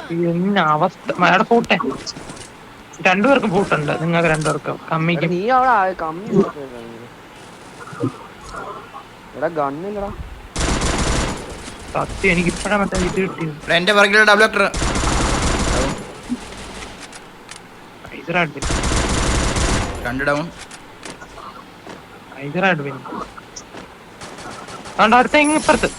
പിന്നെ അവസ്ഥ അവിടെ പൂട്ടെ രണ്ടുപേർക്കും പൂട്ടുണ്ട്. നിങ്ങൾക്ക് രണ്ടുപേർക്കും കമ്മിക്കും. നീ അവിടെ കമ്മി എടാ ഗണ്ണില്ലടാ. സത്യം എനിക്ക് ഇപ്പഴാ മറ്റേ ഇത് കിട്ടിയത്. എന്റെ പുറകിലുള്ള ഡബിൾ ആക്ടർ രണ്ട് ഡൗൺ. അടുത്ത ഇപ്പുറത്ത്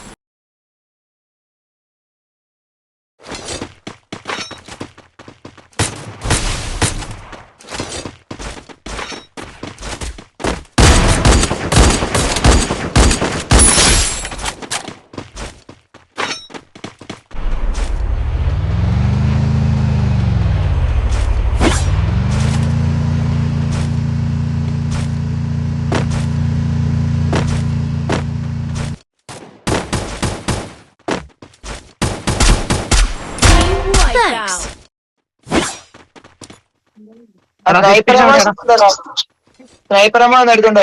എടുത്തോണ്ടോ?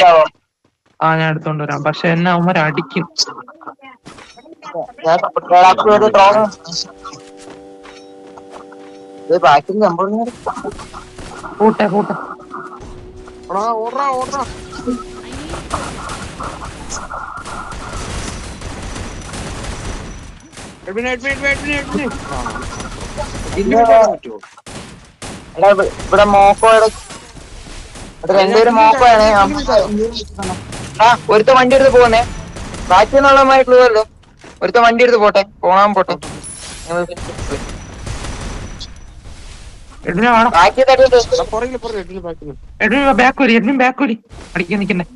ഞാൻ എടുത്തോണ്ട് വരാം. പക്ഷെ എന്നെ അവന്മാർ അടിക്കും. കൂട്ടെ കൂട്ടെ ഇവിടെ മോക്കോയുടെ രണ്ടുപേരും മോക്കോയാണ്. ഒരുത്ത വണ്ടി എടുത്ത് പോകുന്നേ. ബാക്കി എന്നുള്ളമായിട്ടുള്ളതല്ലോ. ഒരുത്ത വണ്ടി എടുത്ത് പോട്ടെ. പോണാൻ പോട്ടെ. ബാക്കൂരി അടിക്കാൻ നിക്കണ്ടേ.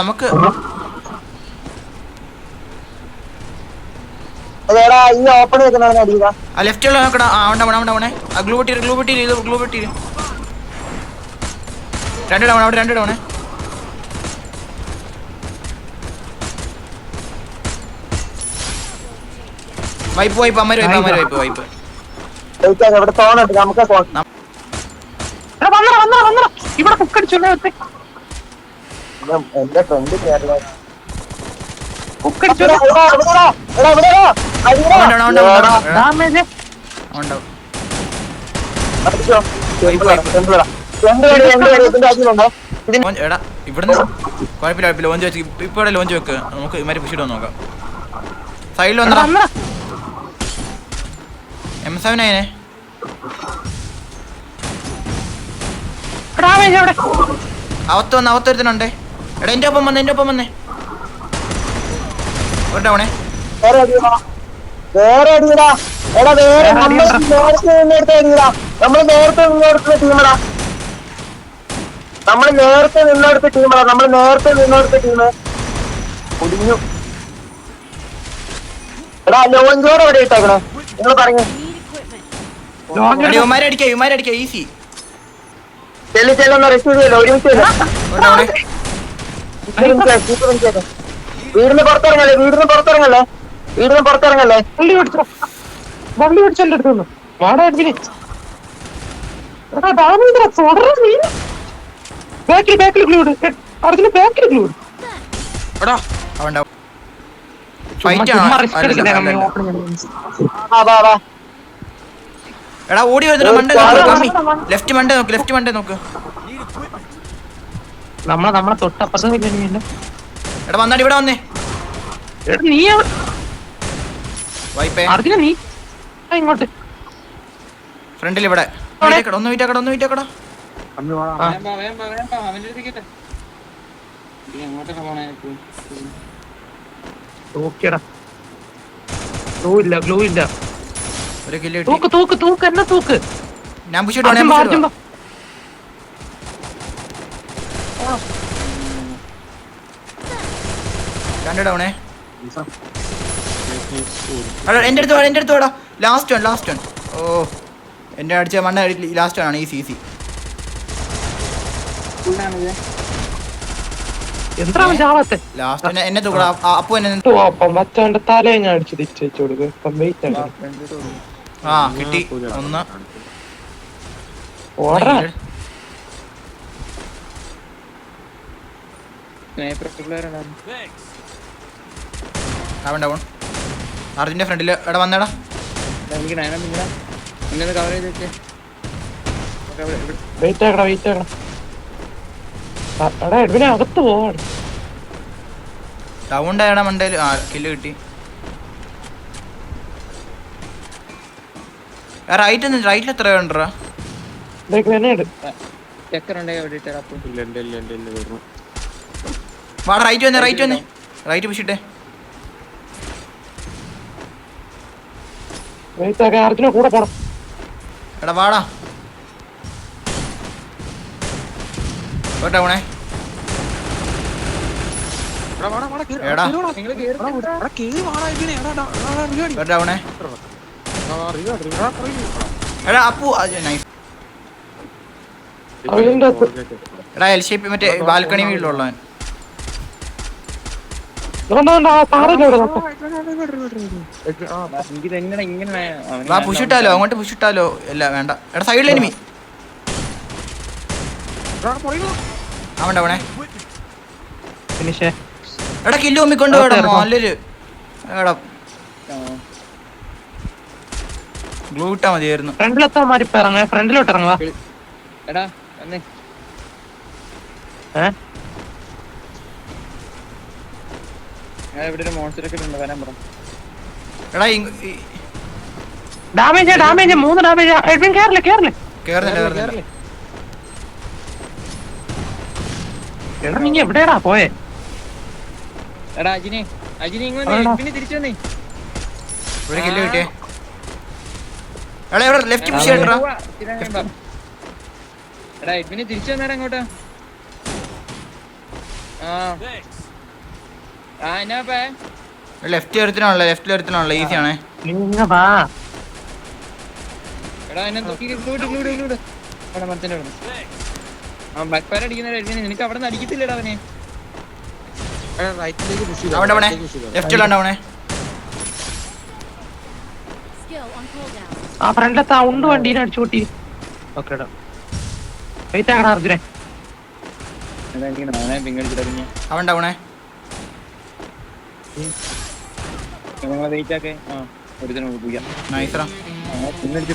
നമുക്ക് ലെഫ്റ്റുള്ള നോക്കടാ. ഗ്ലൂ പെട്ടി രണ്ട് ഡൗൺ. അവിടെ രണ്ട് ഡൗണ്. വൈപ്പ് അമ്മ വൈപ്പ് ഇവിടെ കുക്കടിച്ചു. എന്റെ ഫ്രണ്ട് കുക്കടിച്ചു. ഡാമേജ് ഉണ്ടാവും. അടിച്ചോ. Wipe, wipe. രണ്ടുപേരാ. രണ്ടുപേര് ഇതിന്റെ അടിയിലുണ്ടോ? എടാ ഇവിടുന്ന് കുഴപ്പമില്ല ലോഞ്ച് വെച്ച് ഇപ്പൊ ഇവിടെ ലോഞ്ച് വെക്ക്. നമുക്ക് ഇമാരി പുഷിട്ട് നോക്കാം. സൈഡിൽ വന്നടാ M7 ആയനെ. ഡാമേജ് അവിടെ അവത്തൊരുത്തനുണ്ടേ. എടാ എന്റെ ഒപ്പം വന്നേ ഒരു ഡൗണേ. വേറെ അടിയടാ. വേറെ അടിയടാ. എടാ വേറെ നമ്മൾ നേരത്തെ നിന്നെടുത്ത അടിയടാ. നമ്മൾ നേരത്തെ നിന്നെടുത്ത ടീമടാ. നമ്മൾ നേരത്തെ നിന്നെടുത്ത ടീം ഒടിഞ്ഞു. എടാ ലോഞ്ചോടെ എവിടെ ഇട്ടേക്കണേ നിങ്ങൾ പറഞ്ഞു. ഇവന്മാരടിക്ക ഈസി. ചെല്ലുന്ന റിസീവ് ചെയ്യല്ലോ ഒരുമിച്ച് ഒരു ഡൗണേ. വീടിന് പുറത്തിറങ്ങല്ലേ. വള്ളി പിടിച്ചെന്റെ അടുത്ത് വാടാ അഡ്മിനെ. ബാക്കിൽ ഗ്ലൂഡ് അതിന് ബാക്കിൽ ഗ്ലൂഡ്. അവൻ ഡൗൺ. ഫൈറ്റ് ആണോ? എടാ ഓടി വരുന്നുണ്ട്. മണ്ടേ ലെഫ്റ്റ് മണ്ടേ നോക്ക്. നമ്മളെ തൊട്ടപ്പുറത്ത്. എടാ വന്നാടി ഇവിടെ വന്നേ. നീ വൈപ്പേ അർജുന നീ ഇങ്ങോട്ട് ഫ്രണ്ടിൽ ഇവിടെ ഒന്ന് വീറ്റാക്കടാ. ഗ്ലൂ ഇല്ല. ഒരു കില്ല് തൂക്ക് എന്നെ തൂക്ക്. ഞാൻ പുഷിട്ട് രണ്ട് ഡൗണേ. എന്റെ അടുത്ത് വേടാ. Last one. ഓ എന്റെ അടിച്ച മണ്ണ ലാസ്റ്റ് ആണ്. ഈസി എന്താ ചാവാത്തെ? ലാസ്റ്റ് എന്നെ തൂക്കടാ. അപ്പു എന്നെ മച്ചാന്റെ തലയെ ഞാൻ അടിച്ച് തിരിച്ചു വെച്ചു കൊടുക്കും. കിട്ടി ഒന്ന്. ഓടാ അവൻ ഡൗൺ. അർജുന്റെ ഫ്രണ്ടില് എടാ വന്നേടാ. വെയിറ്റ് ആക്കടാ. എടാ എഡ്വിനെ അകത്ത് പോവാണ്. ഡൗൺ ആയടാ മണ്ടേല്. കില്ല് കിട്ടി. റൈറ്റിൽ എത്ര ഉണ്ടോ? വാടാ റൈറ്റ് വന്നേ. റൈറ്റ് പുഷിട്ടെ. അർജുന കൂടെ പോണം. എടാ വാടാ. ഡൗണേ. എടാ ഡൗണേ. എടാ അപ്പു നൈസ്. എടാ എൽ ഷേപ്പ് മറ്റേ ബാൽക്കണി വീട്ടിലുള്ളവൻ. വാ പുഷിട്ടാലോ. അങ്ങോട്ട് പുഷിട്ടാലോ. അല്ല വേണ്ട. എടാ സൈഡിൽ എനിമി. അവൻ ഡൗണേ. എടാ കില്ല് ഒമ്മിക്കൊണ്ട് പോടാ. നല്ലൊരു എടാ ഗ്ലൂ ഇട്ടാ മതിയായിരുന്നു. ഫ്രണ്ടിലോട്ട് ഇറങ്ങുക. എടാ ഡാമേജ് 3 ഡാമേജ്. എഡ്വിൻ കേറില്ല. കേറുന്നില്ല. എടാ നീ എവിടെയാടാ പോയെ? ഒരു കില്ല് കിട്ടിയേ. എടാ ഇവിടെ ലെഫ്റ്റ് പുഷ് ചെയ്യണ്ടാ. തിരിച്ചു വന്നേരം അങ്ങോട്ട്. ലെഫ്റ്റ് ഒരുത്തിനാണല്ലോ ഈസി ആണേ. നിനക്ക് അവിടെ നിന്ന് അടിക്കത്തില്ലടാ അവനെ. ലെഫ്റ്റിലുണ്ടാവണേ. ആ ഫ്രണ്ടിലത്തെ ഉണ്ട് വണ്ടീനെ അടിച്ചു കൂട്ടി. ഓക്കേടാ വെയിറ്റ് ആക്കടാ അർജുനെ. അവൻ ഡൗണേ. നിങ്ങളെ വെയിറ്റ് ആക്കെ. ആ ഒരുത്തനെ പോയിക്കാം. നൈസറാ. പിന്നടിച്ചിടാ.